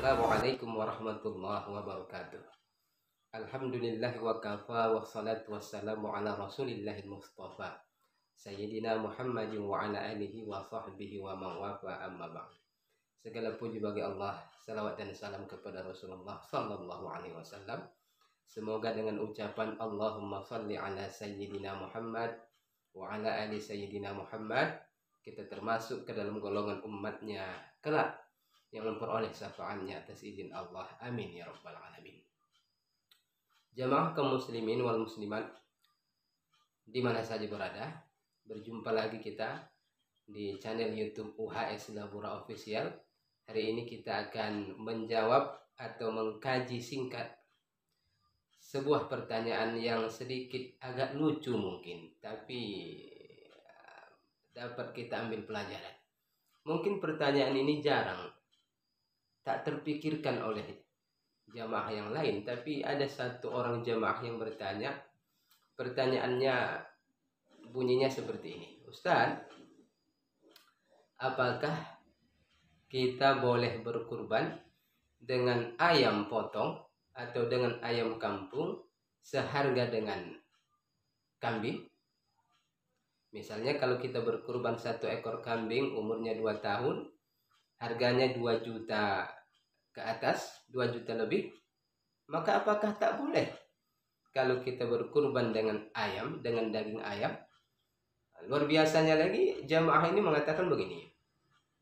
Assalamualaikum warahmatullahi wabarakatuh. Alhamdulillah wa kafa wa salatu wassalamu ala rasulillahil mustafa Sayyidina Muhammadin wa ala alihi wa sahbihi wa man wafa amma ba'd. Segala puji bagi Allah, salawat dan salam kepada Rasulullah sallallahu alaihi wasallam. Semoga dengan ucapan Allahumma salli ala Sayyidina Muhammad wa ala ali Sayyidina Muhammad, kita termasuk ke dalam golongan umatnya kelak yang memperoleh syafaatnya atas izin Allah. Amin ya rabbal alamin. Jamaah kaum muslimin wal muslimat di mana saja berada, berjumpa lagi kita di channel YouTube UHS Labura Official. Hari ini kita akan menjawab atau mengkaji singkat sebuah pertanyaan yang sedikit agak lucu mungkin, tapi dapat kita ambil pelajaran. Mungkin pertanyaan ini jarang, tak terpikirkan oleh jamaah yang lain, tapi ada satu orang jamaah yang bertanya. Pertanyaannya bunyinya seperti ini: Ustaz, apakah kita boleh berkurban dengan ayam potong atau dengan ayam kampung seharga dengan kambing? Misalnya kalau kita berkurban satu ekor kambing umurnya 2 tahun, harganya 2 juta ke atas, 2 juta lebih, maka apakah tak boleh kalau kita berkurban dengan ayam, dengan daging ayam? Luar biasanya lagi, jamaah ini mengatakan begini.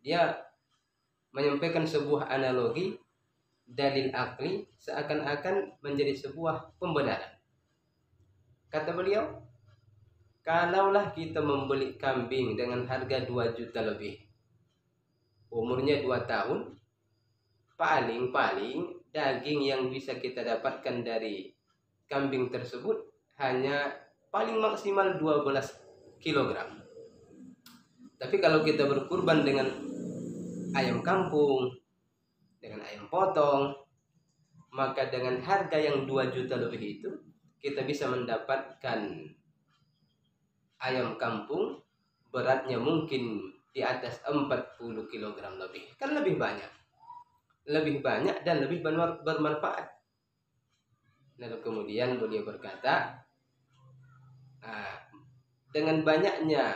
Dia menyampaikan sebuah analogi, dalil akli, seakan-akan menjadi sebuah pembenaran. Kata beliau, kalaulah kita membeli kambing dengan harga 2 juta lebih, umurnya 2 tahun, paling-paling daging yang bisa kita dapatkan dari kambing tersebut hanya paling maksimal 12 kg. Tapi kalau kita berkurban dengan ayam kampung, dengan ayam potong, maka dengan harga yang 2 juta lebih itu, kita bisa mendapatkan ayam kampung beratnya mungkin di atas 40 kg lebih. Kan lebih banyak dan lebih bermanfaat. Lalu kemudian beliau berkata, dengan banyaknya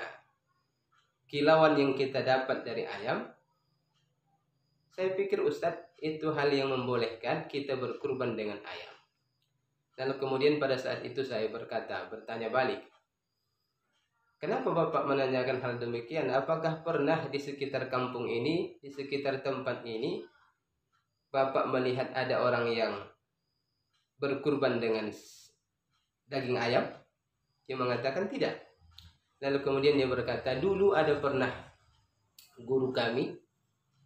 kilauan yang kita dapat dari ayam, saya pikir Ustadz, itu hal yang membolehkan kita berkurban dengan ayam. Lalu kemudian pada saat itu saya bertanya balik, kenapa Bapak menanyakan hal demikian? Apakah pernah di sekitar kampung ini, di sekitar tempat ini, Bapak melihat ada orang yang berkurban dengan daging ayam? Dia mengatakan tidak. Lalu kemudian dia berkata, dulu ada pernah guru kami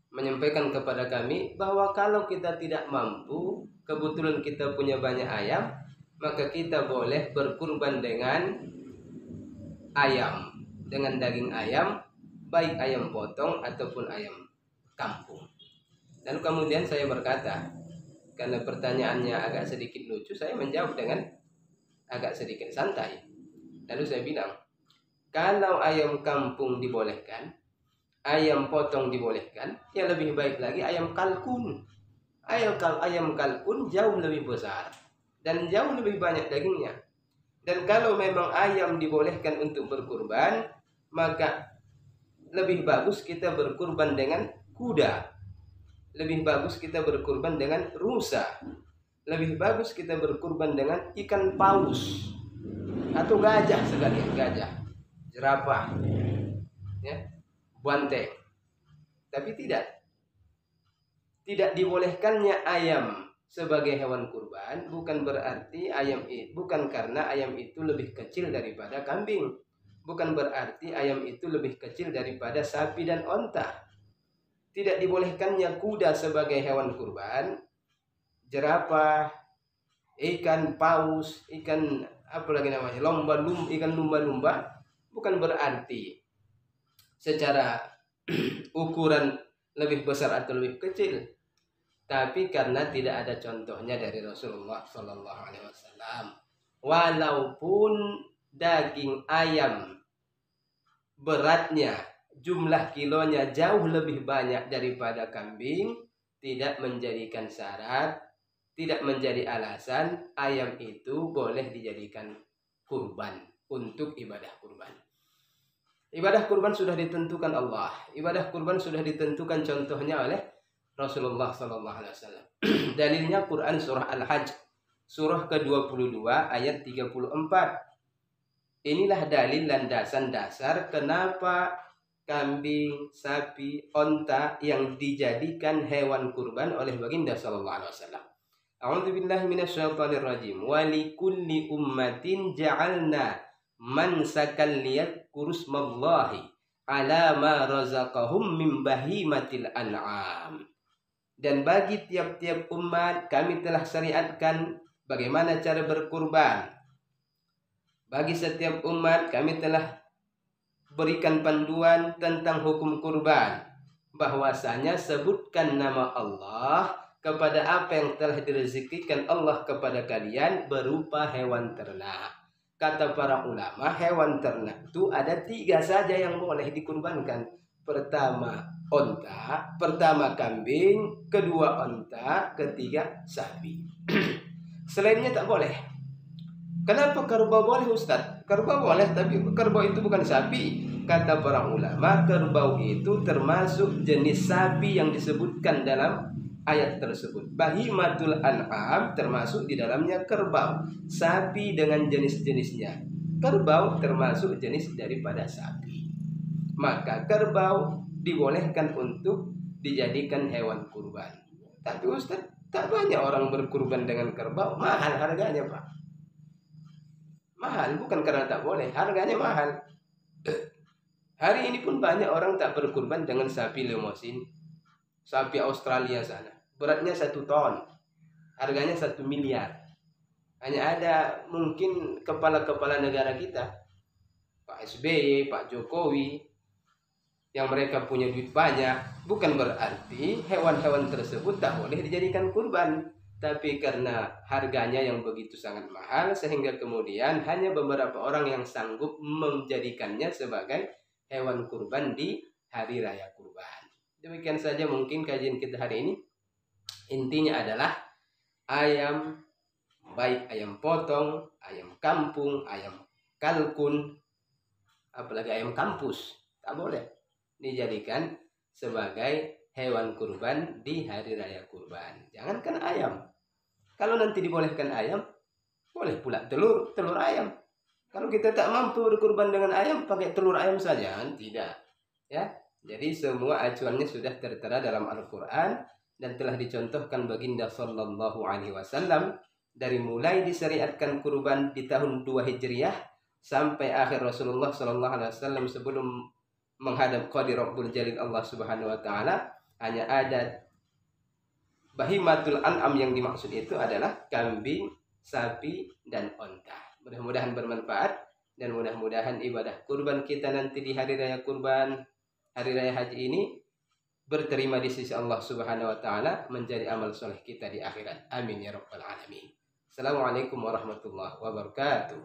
menyampaikan kepada kami bahwa kalau kita tidak mampu, kebetulan kita punya banyak ayam, maka kita boleh berkurban dengan ayam, dengan daging ayam, baik ayam potong ataupun ayam kampung. Lalu kemudian saya berkata, karena pertanyaannya agak sedikit lucu, saya menjawab dengan agak sedikit santai. Lalu saya bilang, kalau ayam kampung dibolehkan, ayam potong dibolehkan, ya lebih baik lagi ayam kalkun. Ayam kalkun jauh lebih besar dan jauh lebih banyak dagingnya. Dan kalau memang ayam dibolehkan untuk berkurban, maka lebih bagus kita berkurban dengan kuda. Lebih bagus kita berkurban dengan rusa. Lebih bagus kita berkurban dengan ikan paus. Atau gajah sekalian, gajah, jerapah, ya, banteng. Tapi tidak dibolehkannya ayam sebagai hewan kurban bukan berarti bukan karena ayam itu lebih kecil daripada kambing, bukan berarti ayam itu lebih kecil daripada sapi dan onta. Tidak dibolehkannya kuda sebagai hewan kurban, jerapah, ikan paus, ikan apa lagi namanya, ikan lumba-lumba, bukan berarti secara ukuran lebih besar atau lebih kecil, tapi karena tidak ada contohnya dari Rasulullah Sallallahu Alaihi Wasallam. Walaupun daging ayam beratnya, jumlah kilonya jauh lebih banyak daripada kambing, tidak menjadikan syarat, tidak menjadi alasan ayam itu boleh dijadikan kurban untuk ibadah kurban. Ibadah kurban sudah ditentukan Allah. Ibadah kurban sudah ditentukan contohnya oleh Rasulullah SAW. Dalilnya Quran surah Al-Hajj, surah ke-22 ayat 34. Inilah dalil landasan dasar kenapa kambing, sapi, onta yang dijadikan hewan kurban oleh baginda sallallahu alaihi wasallam. A'udzubillahi minasyaitonirrajim. Wa likulli ummatin ja'alna mansakan liyadhkuru smallahi ala ma razaqahum min bahimatil an'am. Dan bagi tiap-tiap umat kami telah syariatkan bagaimana cara berkurban. Bagi setiap umat kami telah berikan panduan tentang hukum kurban, bahwasanya sebutkan nama Allah kepada apa yang telah direzekikan Allah kepada kalian berupa hewan ternak. Kata para ulama, hewan ternak itu ada 3 saja yang boleh dikurbankan. Pertama onta, pertama kambing, kedua onta, ketiga sapi. Selainnya tak boleh. Kenapa kerbau boleh, Ustaz? Kerbau boleh, tapi kerbau itu bukan sapi. Kata para ulama, kerbau itu termasuk jenis sapi yang disebutkan dalam ayat tersebut. Bahimatul an'am termasuk di dalamnya kerbau. Sapi dengan jenis-jenisnya. Kerbau termasuk jenis daripada sapi. Maka kerbau dibolehkan untuk dijadikan hewan kurban. Tapi Ustaz, tak banyak orang berkurban dengan kerbau. Mahal harganya, Pak. Mahal bukan karena tak boleh, harganya mahal. Hari ini pun banyak orang tak berkurban dengan sapi limosin, sapi Australia sana. Beratnya 1 ton, harganya 1 miliar. Hanya ada mungkin kepala-kepala negara kita, Pak SBY, Pak Jokowi, yang mereka punya duit banyak. Bukan berarti hewan-hewan tersebut tak boleh dijadikan kurban. Tapi karena harganya yang begitu sangat mahal, sehingga kemudian hanya beberapa orang yang sanggup menjadikannya sebagai hewan kurban di hari raya kurban. Demikian saja mungkin kajian kita hari ini. Intinya adalah ayam, baik ayam potong, ayam kampung, ayam kalkun, apalagi ayam kampus, tak boleh dijadikan sebagai hewan kurban di hari raya kurban. Jangankan ayam. Kalau nanti dibolehkan ayam, boleh pula telur ayam. Kalau kita tak mampu berkurban dengan ayam, pakai telur ayam saja, tidak. Ya, jadi semua acuannya sudah tertera dalam Al-Quran dan telah dicontohkan baginda Sallallahu Alaihi Wasallam dari mulai disyariatkan kurban di tahun 2 Hijriah sampai akhir Rasulullah Sallallahu Alaihi Wasallam sebelum menghadap Qadir Rabbul Jalil Allah Subhanahu Wa Taala. Hanya ada bahimatul an'am yang dimaksud itu adalah kambing, sapi, dan onta. Mudah-mudahan bermanfaat dan mudah-mudahan ibadah kurban kita nanti di hari raya kurban, hari raya haji ini berterima di sisi Allah Subhanahu Wa Taala, menjadi amal soleh kita di akhirat. Amin ya rabbal alamin. Assalamualaikum warahmatullahi wabarakatuh.